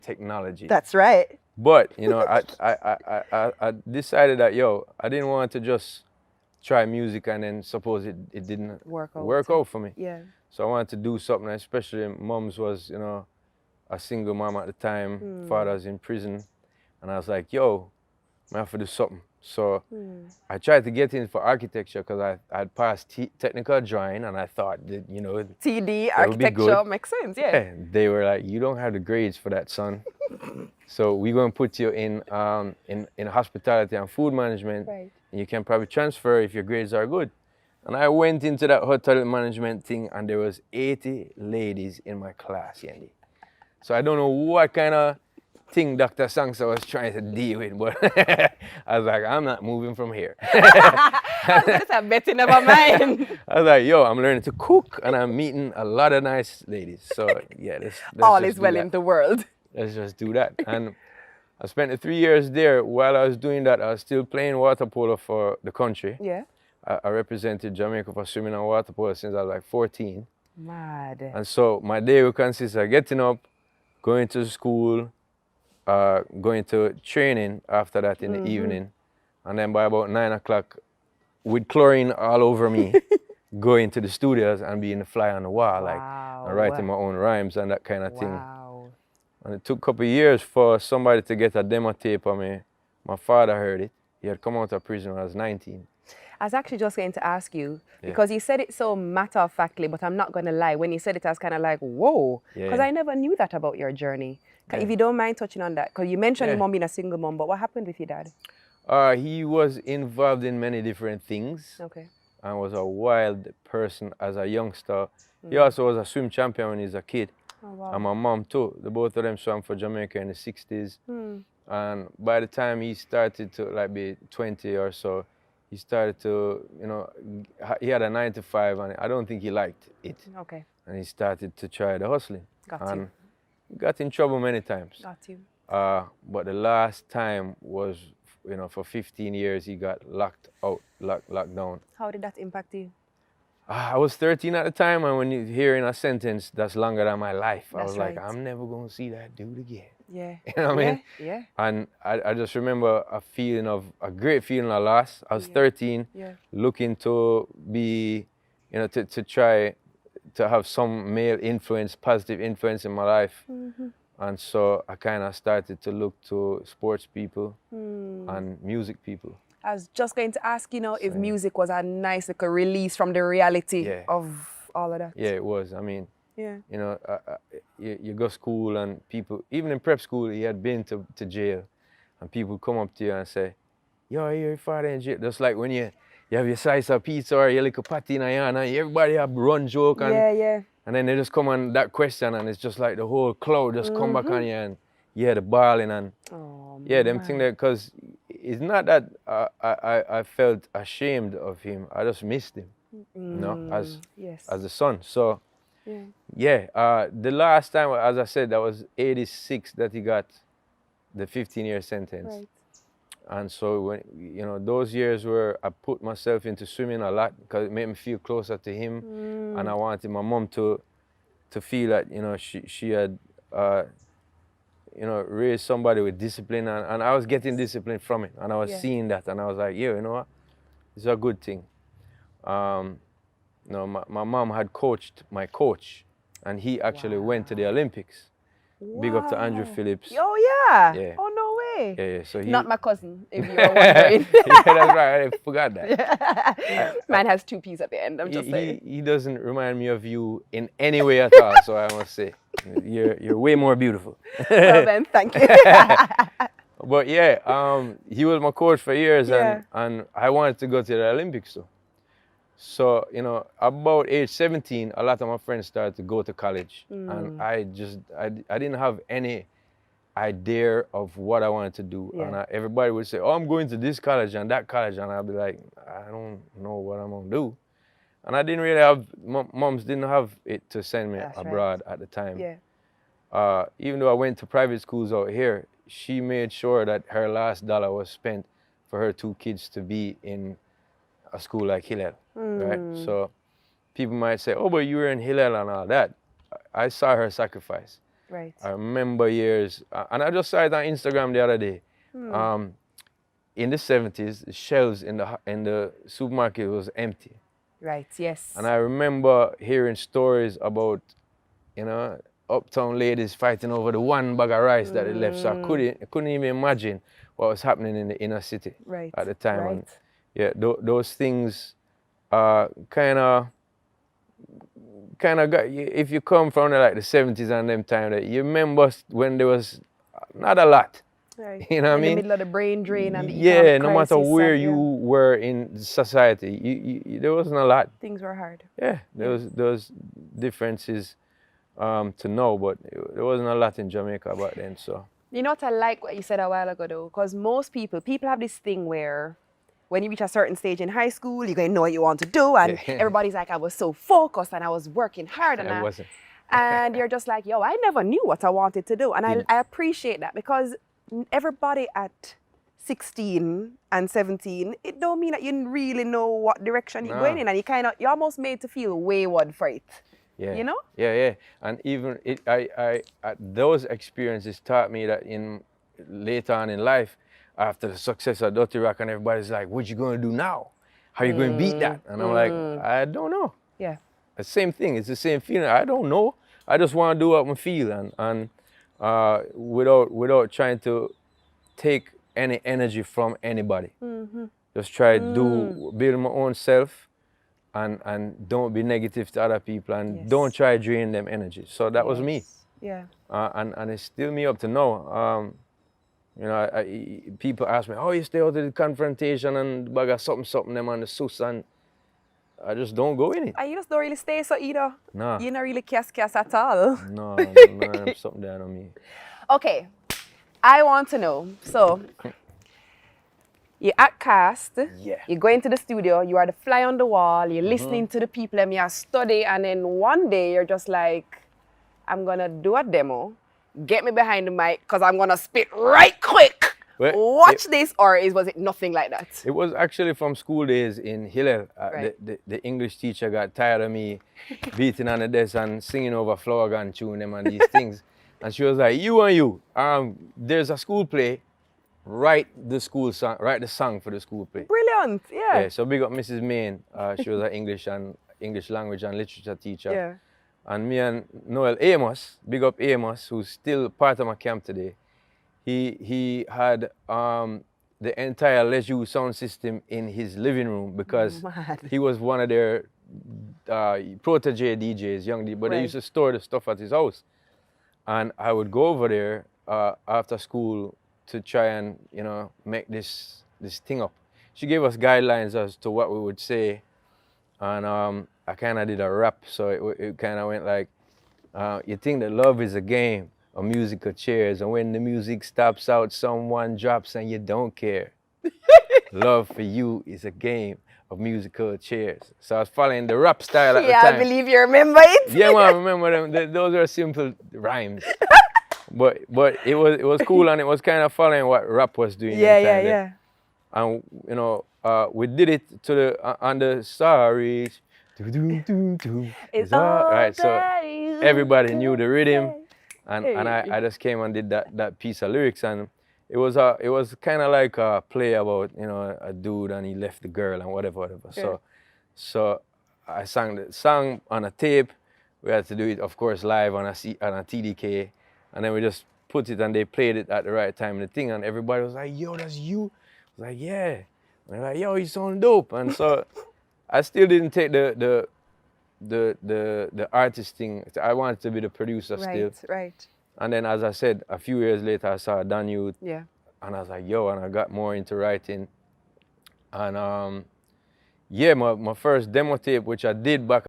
technology. That's right. But you know, I decided that I didn't want to just try music and then suppose it didn't Work out. work out for me. Yeah. So I wanted to do something, especially mom's was, a single mom at the time, father's in prison. And I was like, I have to do something. So I tried to get in for architecture because I'd passed technical drawing and I thought that, TD, that would be good. architecture, makes sense, yeah. Yeah, they were like, you don't have the grades for that, son. So we're going to put you in hospitality and food management. Right. And you can probably transfer if your grades are good. And I went into that hotel management thing and there was 80 ladies in my class, Yendi. So I don't know what kind of thing Dr. Sangsa was trying to deal with, but I was like, I'm not moving from here. I bet you never mind. I was like, I'm learning to cook and I'm meeting a lot of nice ladies. So yeah, let's All just is do well that. in the world. Let's just do that. And I spent the 3 years there. While I was doing that, I was still playing water polo for the country. Yeah. I represented Jamaica for swimming and water polo since I was like 14. Mad. And so my day would consist of getting up, going to school, going to training after that in the evening. And then by about 9 o'clock, with chlorine all over me, going to the studios and being the fly on the wall, and writing my own rhymes and that kind of thing. Wow. And it took a couple of years for somebody to get a demo tape of me. My father heard it. He had come out of prison when I was 19. I was actually just going to ask you, because you said it so matter-of-factly, but I'm not going to lie. When you said it, I was kind of like, whoa, because I never knew that about your journey. If you don't mind touching on that, because you mentioned your mom being a single mom, but what happened with your dad? He was involved in many different things. Okay. And was a wild person as a youngster. He also was a swim champion when he was a kid. Oh, wow. And my mom too. The both of them swam for Jamaica in the 60s. And by the time he started to be 20 or so, he started to, he had a 9 to 5 and I don't think he liked it. Okay. And he started to try the hustling. Got you. Got in trouble many times. Got you. But the last time was, for 15 years he got locked down. How did that impact you? I was 13 at the time, and when you're hearing a sentence that's longer than my life, I was like, right. I'm never going to see that dude again. Yeah. You know what I mean? Yeah. And I just remember a great feeling of loss. I was 13, looking to be, to try to have some male influence, positive influence in my life. And so I kind of started to look to sports people and music people. I was just going to ask, if music was a nice like a release from the reality of all of that. Yeah, it was. I mean, you go to school and people, even in prep school, you had been to jail and people come up to you and say, yo, your father in jail. Just like when you have your slice of pizza or your little patty in a yarn and everybody have run joke and and then they just come on that question and it's just like the whole crowd just come back on you and you hear the bawling and them thing there, because it's not that I felt ashamed of him. I just missed him, as a son. So the last time, as I said, that was 86 that he got the 15-year sentence. Right. And so when those years where I put myself into swimming a lot because it made me feel closer to him, and I wanted my mom to feel that she had raised somebody with discipline, and I was getting discipline from it, and I was seeing that, and I was like, you know what, it's a good thing. My mom had coached my coach, and he actually went to the Olympics. Big up to Andrew Phillips. Oh yeah. Yeah. Oh no way. Yeah. So not my cousin, if you were wondering. Yeah, that's right. I forgot that. Mine has 2 P's at the end. I'm just saying. He doesn't remind me of you in any way at all. So I must say, you're way more beautiful. Well then, thank you. But he was my coach for years, and I wanted to go to the Olympics too. So, about age 17, a lot of my friends started to go to college. And I didn't have any idea of what I wanted to do. And everybody would say, oh, I'm going to this college and that college. And I'd be like, I don't know what I'm going to do. And I didn't really have, moms didn't have it to send me abroad at the time. Yeah. Even though I went to private schools out here, she made sure that her last dollar was spent for her 2 kids to be in a school like Hillel, right? So people might say, oh, but you were in Hillel and all that. I saw her sacrifice. Right. I remember years, and I just saw it on Instagram the other day. In the 70s, the shelves in the supermarket was empty. Right, yes. And I remember hearing stories about, you know, uptown ladies fighting over the one bag of rice that they left. So I couldn't even imagine what was happening in the inner city at the time. Right. And yeah, those things kind of got, if you come from like the 70s and them time, that you remember when there was not a lot. Right. You know what I mean? In the middle of the brain drain and the yeah, no matter crisis where you were in society, there wasn't a lot. Things were hard. Yeah, there was differences to know, but there wasn't a lot in Jamaica back then. So you know what I like what you said a while ago though, because most people have this thing where when you reach a certain stage in high school, you're going to know what you want to do, and everybody's like, I was so focused and I was working hard, and I wasn't. And you're just like, yo, I never knew what I wanted to do, and I appreciate that, because everybody at 16 and 17, it don't mean that you really know what direction you're going in, and you're almost made to feel wayward for it. Yeah. You know? Yeah. And even those experiences taught me that later on in life, after the success of Dirty Rock, and everybody's like, what you gonna do now? How you gonna beat that? And I'm like, I don't know. Yeah. The same thing, it's the same feeling. I don't know. I just wanna do what I feel, and without trying to take any energy from anybody. Just try to build my own self, and don't be negative to other people, and don't try to drain them energy. So that was me. Yeah. And it's still me up to now. You know, people ask me, oh, you stay out of the confrontation and bag of something them on the sus, and I just don't go in it. And you just don't really stay so either? No. You're not really kiss at all? No, something down on me. Okay, I want to know, so you're at cast, you go into the studio, you are the fly on the wall, you're listening to the people and you study, and then one day you're just like, I'm gonna do a demo, get me behind the mic, because I'm gonna spit right quick. Well, watch this, or was it nothing like that? It was actually from school days in Hillel. The English teacher got tired of me beating on the desk and singing over Flower Gun tune them and these things. And she was like, you, there's a school play, write the song for the school play. Brilliant, yeah. So big up Mrs. Main. She was an English language and literature teacher. Yeah. And me and Noel Amos, big up Amos, who's still part of my camp today. He had the entire Les Jou sound system in his living room, because he was one of their protege DJs, young DJ, but they used to store the stuff at his house. And I would go over there after school to try and, you know, make this thing up. She gave us guidelines as to what we would say, and I kind of did a rap, so it kind of went like, you think that love is a game of musical chairs, and when the music stops out, someone drops and you don't care. Love for you is a game of musical chairs. So I was following the rap style at the time. Yeah, I believe you remember it. Yeah, man, I remember them. Those are simple rhymes. But it was cool, and it was kind of following what rap was doing. Yeah. And you know, we did it to the on the Starries. It's all right. So everybody knew the rhythm, and I just came and did that piece of lyrics, and it was kind of like a play about, you know, a dude and he left the girl and whatever. Yeah. So I sang the song on a tape. We had to do it, of course, live on a TDK, and then we just put it, and they played it at the right time in the thing, and everybody was like, yo, that's you. I was like, yeah. And they're like, yo, you sound dope. And so I still didn't take the artist thing. I wanted to be the producer still. Right. And then, as I said, a few years later, I saw Dan Youth. Yeah. And I was like, yo, and I got more into writing. And yeah, my first demo tape, which I did back